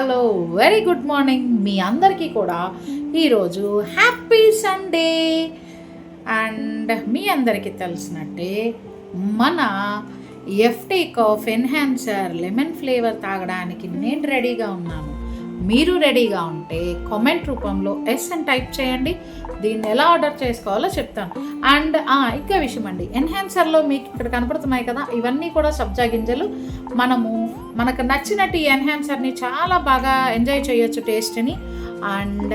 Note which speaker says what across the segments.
Speaker 1: Hello very good morning మీ అందరికీ కూడా ఈరోజు హ్యాపీ సండే. అండ్ మీ అందరికీ తెలిసినట్టే మన FT cough enhancer lemon flavour తాగడానికి నేను రెడీగా ఉన్నాను. మీరు రెడీగా ఉంటే కామెంట్ రూపంలో ఎస్ అని టైప్ చేయండి. దీన్ని ఎలా ఆర్డర్ చేసుకోవాలో చెప్తాను. అండ్ ఇంకా విషయం అండి, ఎన్హాన్సర్లో మీకు ఇక్కడ కనపడుతున్నాయి కదా, ఇవన్నీ కూడా సబ్జా గింజలు. మనకు నచ్చినట్టు ఈ ఎన్హాన్సర్ని చాలా బాగా ఎంజాయ్ చేయొచ్చు టేస్ట్ని. అండ్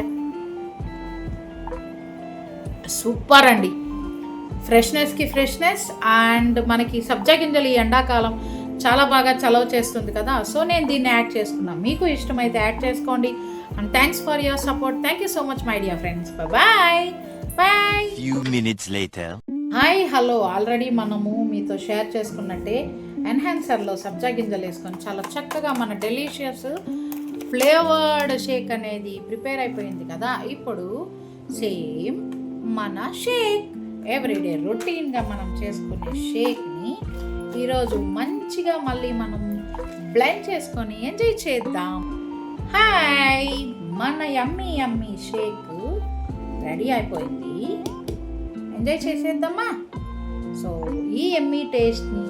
Speaker 1: సూపర్ అండి, ఫ్రెష్నెస్కి ఫ్రెష్నెస్. అండ్ మనకి సబ్జా గింజలు ఈ ఎండాకాలం చాలా బాగా చలవ చేస్తుంది కదా, సో నేను దీన్ని యాడ్ చేసుకున్నాను. మీకు ఇష్టమైతే యాడ్ చేసుకోండి. And thanks for your support. Thank you so much my dear friends. Bye bye. Hi hello, already మనము మీతో షేర్ చేసుకున్నట్టే ఎన్హాన్సర్లో సబ్జా గింజలు వేసుకొని చాలా చక్కగా మన డెలీషియస్ ఫ్లేవర్డ్ షేక్ అనేది ప్రిపేర్ అయిపోయింది కదా. ఇప్పుడు సేమ్ మన షేక్ ఎవ్రీడే రొటీన్గా మనం చేసుకునే షేక్ని ఈరోజు మంచిగా మళ్ళీ మనం బ్లెండ్ చేసుకొని ఎంజాయ్ చేద్దాం. హాయ్, మన యమ్మీ యమ్మీ షేక్ రెడీ అయిపోయింది. ఎంజాయ్ చేసేద్దామా? సో ఈ యమ్మీ టేస్ట్ని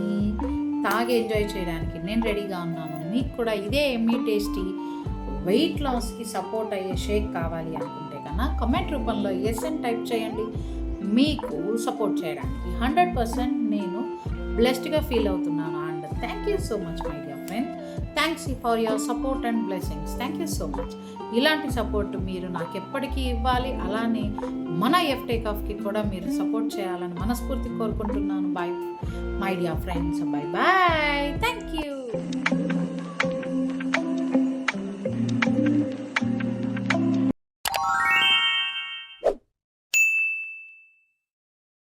Speaker 1: తాగి ఎంజాయ్ చేయడానికి నేను రెడీగా ఉన్నాను. మీకు కూడా ఇదే యమ్మీ టేస్టీ వెయిట్ లాస్కి సపోర్ట్ అయ్యే షేక్ కావాలి అనుకుంటే కన్నా కామెంట్ రూపంలో ఎస్ అని టైప్ చేయండి. మీకు సపోర్ట్ చేయడానికి 100% నేను బ్లెస్డ్గా ఫీల్ అవుతున్నాను. And thank you so much my dear friend. Thanks for your support and blessings. Thank you so much. ఇలాంటి సపోర్ట్ మీరు నాకు ఎప్పటికీ ఇవ్వాలి. అలానే మన ఎఫ్టీ కాఫ్కి కూడా మీరు సపోర్ట్ చేయాలని మనస్ఫూర్తి కోరుకుంటున్నాను. Bye my dear friends. Bye bye. Thank you.